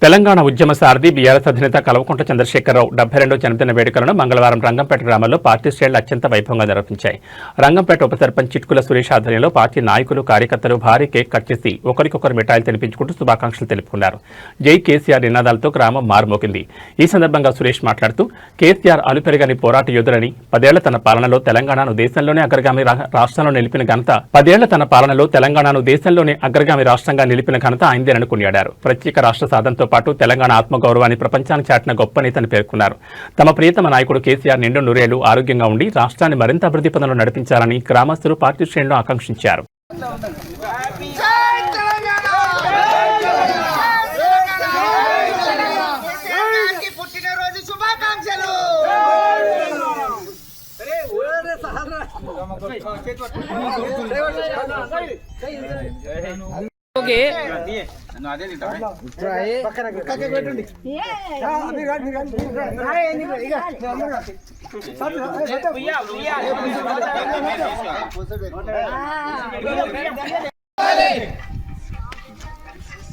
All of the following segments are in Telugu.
తెలంగాణ ఉద్యమ సారథి బీఆర్ఎస్ అధినేత కల్వకుంట్ల చంద్రశేఖరరావు 72వ జన్మదిన వేడుకలను మంగళవారం రంగంపేట గ్రామంలో పార్టీ శ్రేణులు అత్యంత వైభవంగా నిర్వహించాయి. రంగంపేట ఉప సర్పంచ్ చిట్కుల సురేష్ ఆధ్వర్యంలో పార్టీ నాయకులు, కార్యకర్తలు భారీ కేక్ కట్ చేసి ఒకరికొకరు మిఠాయిలు తినిపించుకుంటూ శుభాకాంక్షలు తెలుపుకున్నారు. జై కేసీఆర్ నినాదాలతో గ్రామం మారుమోగింది. ఈ సందర్భంగా సురేష్ మాట్లాడుతూ కేసీఆర్ అలుపెరగని పోరాట యోధులని, 10 ఏళ్ల తన పాలనలో తెలంగాణను దేశంలోనే అగ్రగామి రాష్ట్రంలో నిలిపిన ఘనత ఆయనదేనని కొనియాడారు. ప్రత్యేక రాష్ట్ర సాధనతో పాటు తెలంగాణ ఆత్మగౌరవాన్ని ప్రపంచానికి చాటిన గొప్ప నేతని పేర్కొన్నారు. తమ ప్రియతమ నాయకుడు కేసీఆర్ నిండు నూరేళ్లు ఆరోగ్యంగా ఉండి రాష్ట్రాన్ని మరింత అభివృద్ధి పథంలో నడిపించాలని గ్రామస్తులు పార్టీ శ్రేణులు ఆకాంక్షించారు.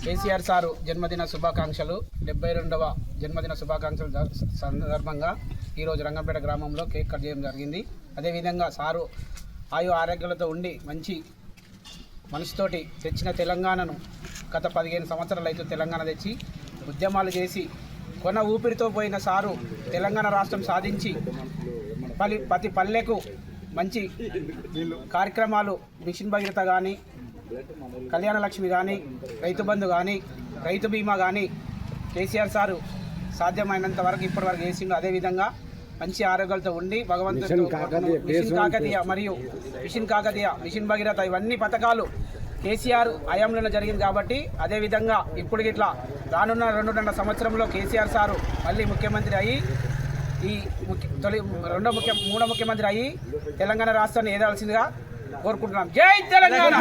కేసీఆర్ సారు జన్మదిన శుభాకాంక్షలు. 72వ జన్మదిన శుభాకాంక్షల సందర్భంగా ఈరోజు రంగంపేట గ్రామంలో కేక్ కట్ చేయడం జరిగింది. అదేవిధంగా సారు ఆయు ఆరోగ్యాలతో ఉండి మంచి మనసుతోటి తెచ్చిన తెలంగాణను గత 15 సంవత్సరాలు అయితే తెలంగాణ తెచ్చి ఉద్యమాలు చేసి కొన ఊపిరితో పోయిన సారు తెలంగాణ రాష్ట్రం సాధించి ప్రతి పల్లెకు మంచి కార్యక్రమాలు, మిషన్ భగీరథ కానీ, కళ్యాణ లక్ష్మి కానీ, రైతు బంధు కానీ, రైతు బీమా కానీ కేసీఆర్ సారు సాధ్యమైనంత వరకు ఇప్పటివరకు చేసిండు. అదేవిధంగా మంచి ఆరోగ్యాలతో ఉండి భగవంతుడు మిషన్ కాకతీయ, మిషన్ భగీరథ ఇవన్నీ పథకాలు కేసీఆర్ హయాంలోనే జరిగింది. కాబట్టి అదేవిధంగా ఇప్పుడు ఇట్లా రానున్న 2.5 సంవత్సరంలో కేసీఆర్ సారు మళ్ళీ ముఖ్యమంత్రి అయ్యి మూడో ముఖ్యమంత్రి అయ్యి తెలంగాణ రాష్ట్రాన్ని ఏదాల్సిందిగా కోరుకుంటున్నాం. జై తెలంగాణ.